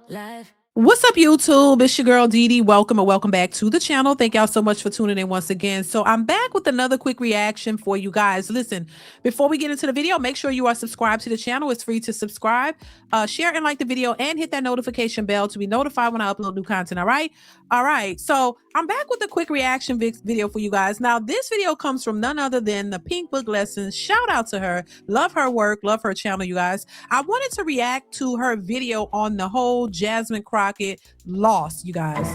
Live. What's up, YouTube? It's your girl DeeDee. Welcome and welcome back to the channel. Thank y'all so much for tuning in once again. So I'm back with another quick reaction for you guys. Listen, before we get into the video, make sure you are subscribed to the channel. It's free to subscribe, share and like the video, and hit that notification bell to be notified when I upload new content. All right. So I'm back with a quick reaction video for you guys. Now, this video comes from none other than the Pink Book Lessons. Shout out to her. Love her work. Love her channel, you guys. I wanted to react to her video on the whole Jasmine Crockett loss, you guys.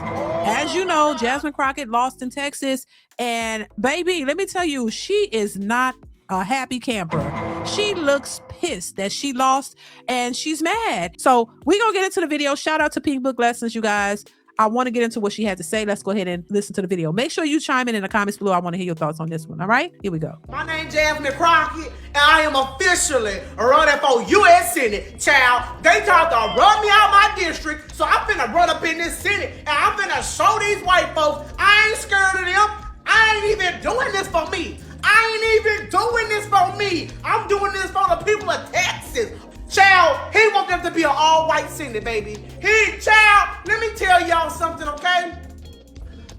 As you know, Jasmine Crockett lost in Texas, and baby, let me tell you, she is not a happy camper. She looks pissed that she lost and she's mad. So we're gonna get into the video. Shout out to Pink Book Lessons, you guys. I want to get into what she had to say. Let's go ahead and listen to the video. Make sure you chime in the comments below. I want to hear your thoughts on this one. All right, here we go. My name is Jasmine Crockett, and I am officially running for U.S. Senate. Child, they tried to run me out my district, so I'm finna run up in this Senate, and I'm finna show these white folks I ain't scared of them. I ain't even doing this for me. I ain't even doing this for me. I'm doing this for the people of Texas. Child, he want them to be an all-white Senate, baby. Child, let me tell y'all something, okay?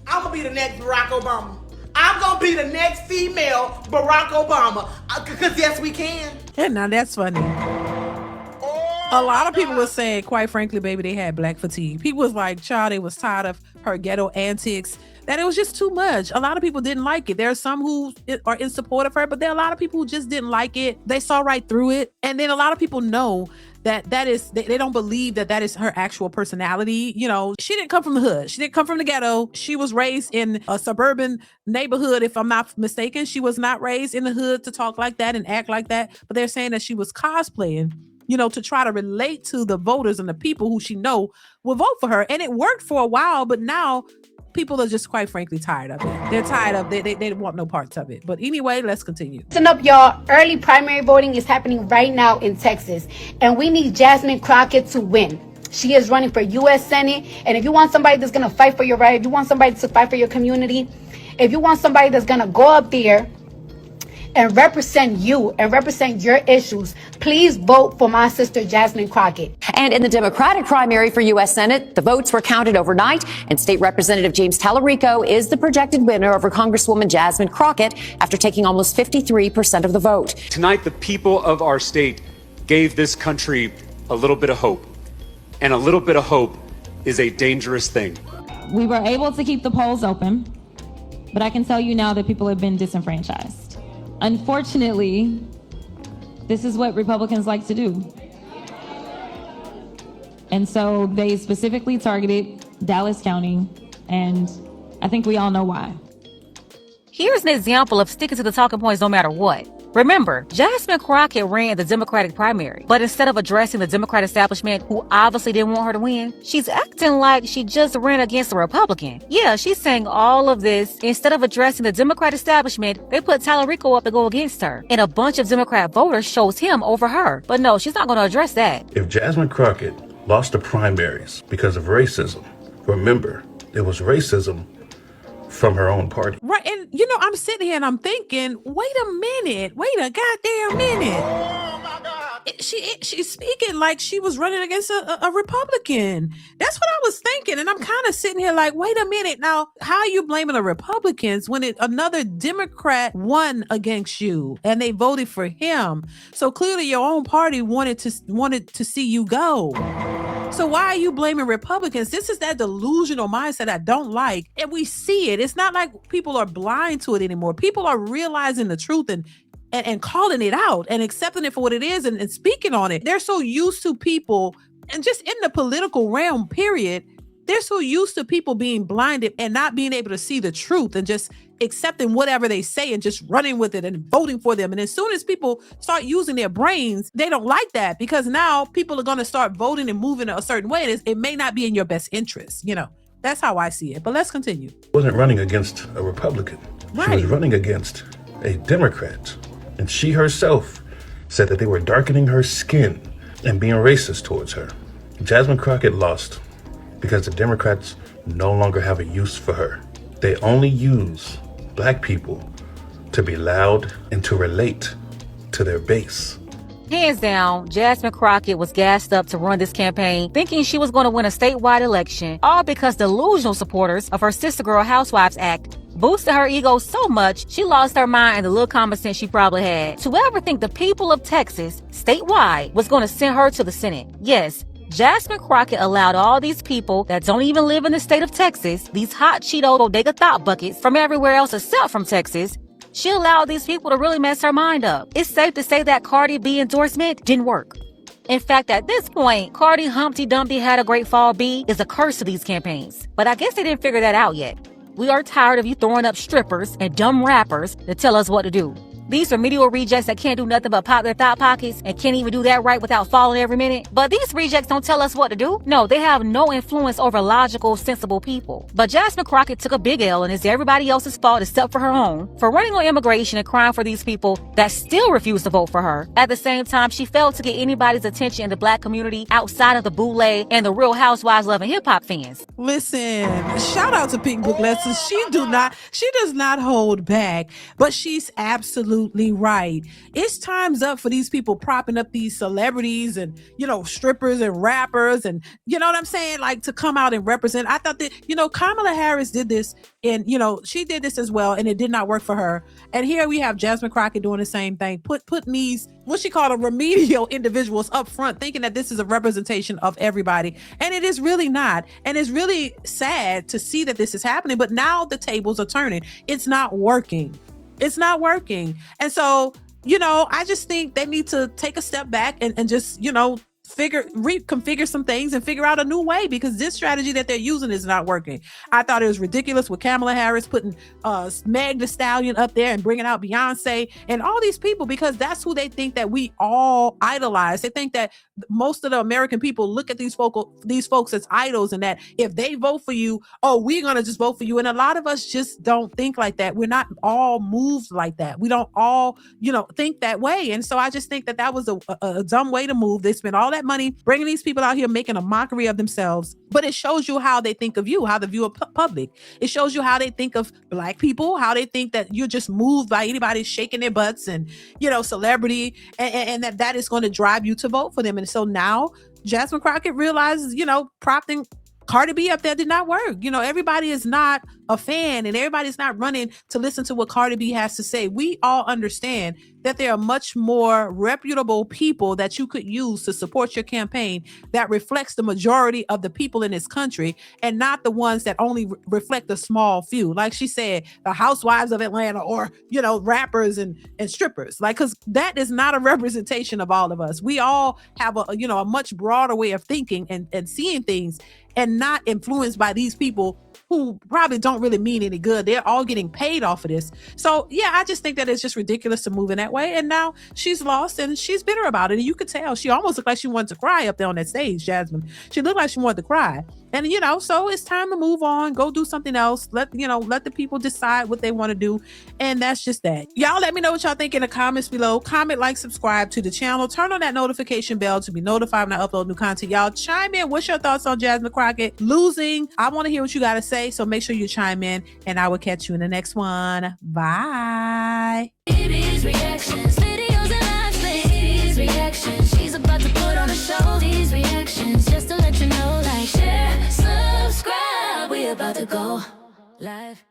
I'm gonna be the next Barack Obama. I'm gonna be the next female Barack Obama. Because yes, we can. Yeah, now that's funny. A lot of people were saying, quite frankly, baby, they had black fatigue. People was like, child, they was tired of her ghetto antics, that it was just too much. A lot of people didn't like it. There are some who are in support of her, but there are a lot of people who just didn't like it. They saw right through it. And then a lot of people know that they don't believe that is her actual personality. You know, she didn't come from the hood. She didn't come from the ghetto. She was raised in a suburban neighborhood, if I'm not mistaken. She was not raised in the hood to talk like that and act like that. But they're saying that she was cosplaying, you know, to try to relate to the voters and the people who she know will vote for her. And it worked for a while, but now people are just quite frankly tired of it. They're tired of it. They want no parts of it. But anyway, let's continue. Listen up, y'all. Early primary voting is happening right now in Texas, and we need Jasmine Crockett to win. She is running for U.S. Senate, and if you want somebody that's going to fight for your right, if you want somebody to fight for your community, if you want somebody that's going to go up there and represent you and represent your issues, please vote for my sister, Jasmine Crockett. And in the Democratic primary for U.S. Senate, the votes were counted overnight, and State Representative James Tallarico is the projected winner over Congresswoman Jasmine Crockett after taking almost 53% of the vote. Tonight, the people of our state gave this country a little bit of hope, and a little bit of hope is a dangerous thing. We were able to keep the polls open, but I can tell you now that people have been disenfranchised. Unfortunately, this is what Republicans like to do. And so they specifically targeted Dallas County, and I think we all know why. Here's an example of sticking to the talking points no matter what. Remember, Jasmine Crockett ran the Democratic primary, but instead of addressing the Democrat establishment, who obviously didn't want her to win, she's acting like she just ran against a Republican. Yeah, she's saying all of this. Instead of addressing the Democrat establishment, they put Tallarico up to go against her, and a bunch of Democrat voters chose him over her. But no, she's not going to address that. If Jasmine Crockett lost the primaries because of racism, remember, it was racism from her own party. Right. And, you know, I'm sitting here and I'm thinking, wait a minute. Wait a goddamn minute. Oh, my God. She's speaking like she was running against a Republican. That's what I was thinking. And I'm kind of sitting here like, wait a minute. Now, how are you blaming the Republicans when another Democrat won against you and they voted for him? So clearly your own party wanted to see you go. So why are you blaming Republicans? This is that delusional mindset I don't like. And we see it. It's not like people are blind to it anymore. People are realizing the truth and calling it out and accepting it for what it is and speaking on it. They're so used to people, and just in the political realm, period, they're so used to people being blinded and not being able to see the truth and just accepting whatever they say and just running with it and voting for them. And as soon as people start using their brains, they don't like that, because now people are going to start voting and moving a certain way. And it may not be in your best interest. You know, that's how I see it. But let's continue. She wasn't running against a Republican. Right. She was running against a Democrat. And she herself said that they were darkening her skin and being racist towards her. Jasmine Crockett lost because the Democrats no longer have a use for her. They only use black people to be loud and to relate to their base. Hands down, Jasmine Crockett was gassed up to run this campaign, thinking she was going to win a statewide election, all because delusional supporters of her Sister Girl Housewives Act boosted her ego so much, she lost her mind and the little common sense she probably had. To ever think the people of Texas, statewide, was going to send her to the Senate. Yes, Jasmine Crockett allowed all these people that don't even live in the state of Texas, these hot Cheeto bodega thought buckets from everywhere else except from Texas, she allowed these people to really mess her mind up. It's safe to say that Cardi B endorsement didn't work. In fact, at this point, Cardi Humpty Dumpty had a great fall B is a curse to these campaigns. But I guess they didn't figure that out yet. We are tired of you throwing up strippers and dumb rappers to tell us what to do. These remedial rejects that can't do nothing but pop their thought pockets and can't even do that right without falling every minute. But these rejects don't tell us what to do. No, they have no influence over logical, sensible people. But Jasmine Crockett took a big L and it's everybody else's fault except for her own for running on immigration and crying for these people that still refuse to vote for her. At the same time, she failed to get anybody's attention in the black community outside of the bootleg and the Real Housewives loving hip hop fans. Listen, shout out to Pink Book Lesson. She does not hold back, but she's absolutely right. It's time's up for these people propping up these celebrities and, strippers and rappers and, you know what I'm saying? Like to come out and represent. I thought that, Kamala Harris did this and, she did this as well and it did not work for her. And here we have Jasmine Crockett doing the same thing, putting these, what she called remedial individuals up front, thinking that this is a representation of everybody. And it is really not. And it's really sad to see that this is happening, but now the tables are turning. It's not working. It's not working. And so, I just think they need to take a step back and just, reconfigure some things and figure out a new way because this strategy that they're using is not working. I thought it was ridiculous with Kamala Harris putting Meg Thee Stallion up there and bringing out Beyonce and all these people because that's who they think that we all idolize. They think that most of the American people look at these folks as idols and that if they vote for you, we're going to just vote for you. And a lot of us just don't think like that. We're not all moved like that. We don't all, think that way. And so I just think that was a dumb way to move. They spent all that money bringing these people out here making a mockery of themselves, but it shows you how they think of you, how they view a public. It shows you how they think of black people, how they think that you're just moved by anybody shaking their butts and celebrity and that is going to drive you to vote for them. And so now Jasmine Crockett realizes prompting Cardi B up there did not work. Everybody is not a fan and everybody's not running to listen to what Cardi B has to say. We all understand that there are much more reputable people that you could use to support your campaign that reflects the majority of the people in this country and not the ones that only reflect a small few. Like she said, the Housewives of Atlanta or, rappers and strippers, because that is not a representation of all of us. We all have a much broader way of thinking and seeing things and not influenced by these people who probably don't really mean any good. They're all getting paid off of this. So yeah, I just think that it's just ridiculous to move in that way. And now she's lost and she's bitter about it. And you could tell she almost looked like she wanted to cry up there on that stage, Jasmine. She looked like she wanted to cry. And so it's time to move on, go do something else. Let the people decide what they want to do. And that's just that. Y'all let me know what y'all think in the comments below. Comment, like, subscribe to the channel. Turn on that notification bell to be notified when I upload new content. Y'all chime in. What's your thoughts on Jasmine Crockett losing? I want to hear what you got to say. So make sure you chime in and I will catch you in the next one. Bye. DeeDeesReactions, videos and live plays. DeeDeesReactions, she's about to put on a show. DeeDeesReactions, just to let you know, like, share, subscribe, we about to go live.